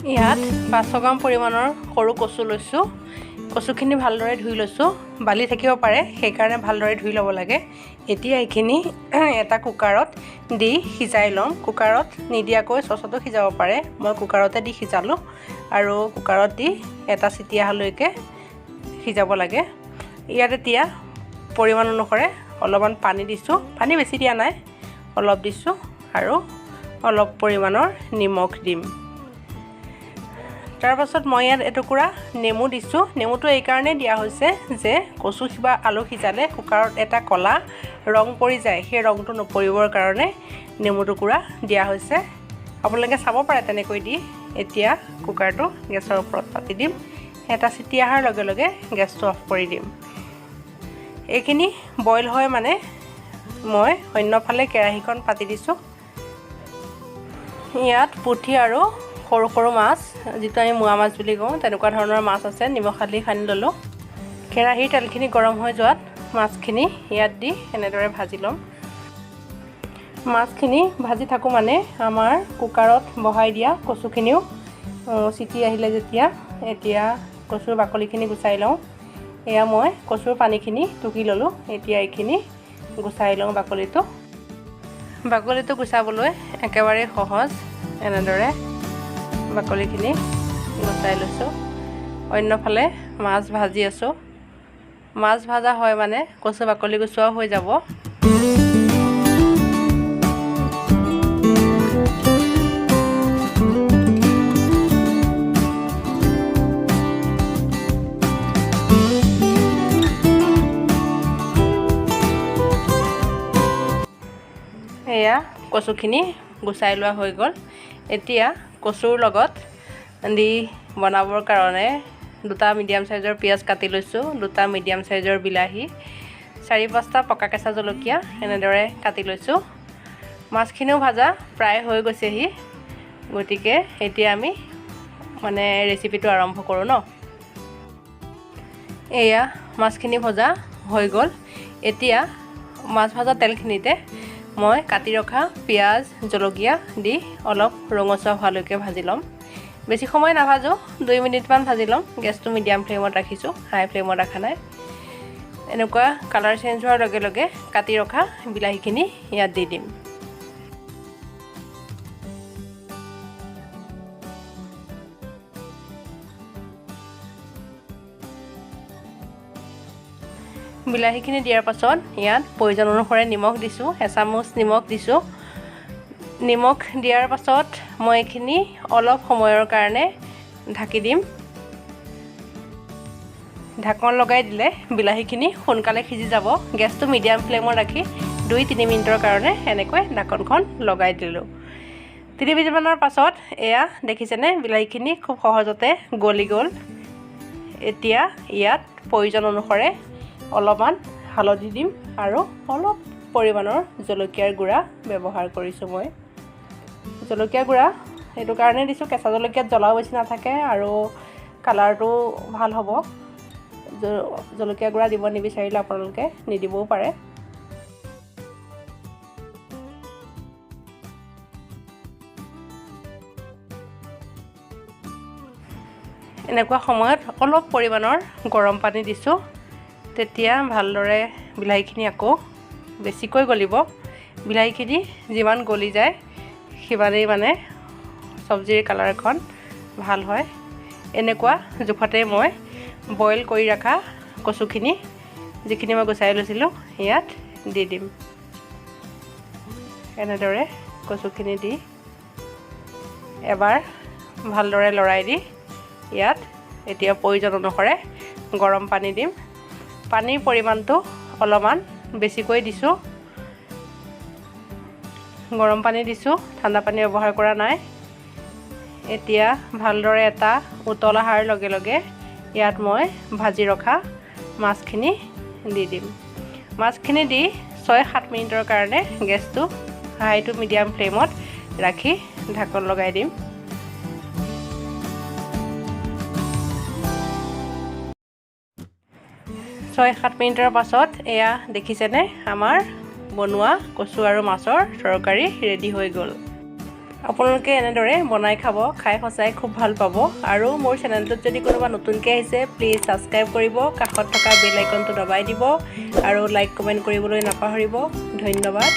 ইয়াত 500 গ্ৰাম পৰিমাণৰ সৰু কচু লৈছোঁ। কচুখিনি ভালদৰে ধুই লৈছোঁ। বালি থাকিব পাৰে, সেইকাৰণে ভালদৰে ধুই ল'ব লাগে। এতিয়া এইখিনি এটা কুকাৰত দি সিজাই ল'ম। কুকাৰত নিদিয়াকৈ চচতো সিজাব পাৰে, মই কুকাৰতে দি সিজালোঁ আৰু কুকাৰত দি এটা চিটি অহালৈকে সিজাব লাগে। ইয়াত এতিয়া পৰিমাণ অনুসাৰে অলপমান পানী দিছোঁ, পানী বেছি দিয়া নাই, অলপ দিছোঁ আৰু অলপ পৰিমাণৰ নিমখ দিম। তাৰ পাছত মই ইয়াত এটুকুৰা নেমু দিছোঁ। নেমুটো এইকাৰণেই দিয়া হৈছে যে কচু বা আলু সিজালে কুকাৰত এটা ক'লা ৰং পৰি যায়, সেই ৰংটো নপৰিবৰ কাৰণে নেমু টুকুৰা দিয়া হৈছে। আপোনালোকে চাব পাৰে তেনেকৈ দি। এতিয়া কুকাৰটো গেছৰ ওপৰত পাতি দিম। এটা চিটি অহাৰ লগে লগে গেছটো অফ কৰি দিম। এইখিনি বইল হয় মানে মই অন্যফালে কেৰাহীখন পাতি দিছোঁ। ইয়াত পুঠি আৰু সৰু সৰু মাছ, যিটো আমি মোৱা মাছ বুলি কওঁ, তেনেকুৱা ধৰণৰ মাছ আছে। নিমখ হালধি সানি ল'লোঁ। কেৰাহীৰ তেলখিনি গৰম হৈ যোৱাত মাছখিনি ইয়াত দি এনেদৰে ভাজি ল'ম। মাছখিনি ভাজি থাকোঁ মানে আমাৰ কুকাৰত বহাই দিয়া কচুখিনিও চিটি আহিলে যেতিয়া, এতিয়া কচুৰ বাকলিখিনি গুচাই লওঁ। এয়া মই কচুৰ পানীখিনি টুকি ল'লোঁ। এতিয়া এইখিনি গুচাই লওঁ বাকলিটো। বাকলিটো গুচাবলৈ একেবাৰে সহজ। এনেদৰে বাকলিখিনি গুচাই লৈছোঁ। অন্যফালে মাছ ভাজি আছোঁ। মাছ ভাজা হয় মানে কচু বাকলি গুচোৱাও হৈ যাব। এয়া কচুখিনি গুচাই লোৱা হৈ গ'ল। এতিয়া কচুৰ লগত দি বনাবৰ কাৰণে 2টা মিডিয়াম চাইজৰ পিঁয়াজ কাটি লৈছোঁ, 2টা মিডিয়াম চাইজৰ বিলাহী, 4-5টা পকা কেঁচা জলকীয়া এনেদৰে কাটি লৈছোঁ। মাছখিনিও ভাজা প্ৰায় হৈ গৈছেহি, গতিকে এতিয়া আমি ৰেচিপিটো আৰম্ভ কৰোঁ ন। এয়া মাছখিনি ভজা হৈ গ'ল। এতিয়া মাছ ভজা তেলখিনিতে মই কাটি ৰখা পিঁয়াজ জলকীয়া দি অলপ ৰঙচুৱা হোৱালৈকে ভাজি ল'ম। বেছি সময় নাভাজোঁ, 2 মিনিটমান ভাজি ল'ম। গেছটো মিডিয়াম ফ্লেমত ৰাখিছোঁ, হাই ফ্লেমত ৰখা নাই। এনেকুৱা কালাৰ চেঞ্জ হোৱাৰ লগে লগে কাটি ৰখা বিলাহীখিনি ইয়াত দি দিম। বিলাহীখিনি দিয়াৰ পাছত ইয়াত প্ৰয়োজন অনুসাৰে নিমখ দিছোঁ, এচামুচ নিমখ দিছোঁ। নিমখ দিয়াৰ পাছত মই এইখিনি অলপ সময়ৰ কাৰণে ঢাকি দিম। ঢাকন লগাই দিলে বিলাহীখিনি সোনকালে সিজি যাব। গেছটো মিডিয়াম ফ্লেমত ৰাখি 2-3 মিনিটৰ কাৰণে এনেকৈ ঢাকনখন লগাই দিলোঁ। 3 মিনিটমানৰ পাছত এয়া দেখিছেনে, বিলাহীখিনি খুব সহজতে গলি গ'ল। এতিয়া ইয়াত প্ৰয়োজন অনুসাৰে অলপমান হালধি দিম আৰু অলপ পৰিমাণৰ জলকীয়াৰ গুড়া ব্যৱহাৰ কৰিছোঁ মই। জলকীয়া গুড়া সেইটো কাৰণে দিছোঁ, কেঁচা জলকীয়াত জ্বলাও বেছি নাথাকে আৰু কালাৰটো ভাল হ'ব। জলকীয়া গুড়া দিব নিবিচাৰিলে আপোনালোকে নিদিবও পাৰে। এনেকুৱা সময়ত অলপ পৰিমাণৰ গৰম পানী দিছোঁ। তেতিয়া ভালদৰে বিলাহীখিনি আকৌ বেছিকৈ গলিব। বিলাহীখিনি যিমান গলি যায় সিমানেই চব্জিৰ কালাৰখন ভাল হয়। এনেকুৱা জোখতে মই বইল কৰি ৰখা কচুখিনি, যিখিনি মই গুচাই লৈছিলোঁ, ইয়াত দি দিম। এনেদৰে কচুখিনি দি এবাৰ ভালদৰে লৰাই দি ইয়াত এতিয়া প্ৰয়োজন অনুসাৰে গৰম পানী দিম। পানীৰ পৰিমাণটো অলপমান বেছিকৈ দিছোঁ। গৰম পানী দিছোঁ, ঠাণ্ডা পানী ব্যৱহাৰ কৰা নাই। এতিয়া ভালদৰে এটা উতল অহাৰ লগে লগে ইয়াত মই ভাজি ৰখা মাছখিনি দি দিম। মাছখিনি দি 6-7 মিনিটৰ কাৰণে গেছটো হাই টু মিডিয়াম ফ্লেমত ৰাখি ঢাকন লগাই দিম। ছয় 7 মিনিটৰ পাছত এয়া দেখিছেনে, আমাৰ বনোৱা কচু আৰু মাছৰ তৰকাৰী ৰেডি হৈ গ'ল। আপোনালোকে এনেদৰে বনাই খাব, খাই সঁচাই খুব ভাল পাব। আৰু মোৰ চেনেলটোত যদি কোনোবা নতুনকৈ আহিছে প্লিজ ছাবস্ক্ৰাইব কৰিব, কাষত থকা বেল আইকনটো দবাই দিব আৰু লাইক কমেণ্ট কৰিবলৈ নাপাহৰিব। ধন্যবাদ।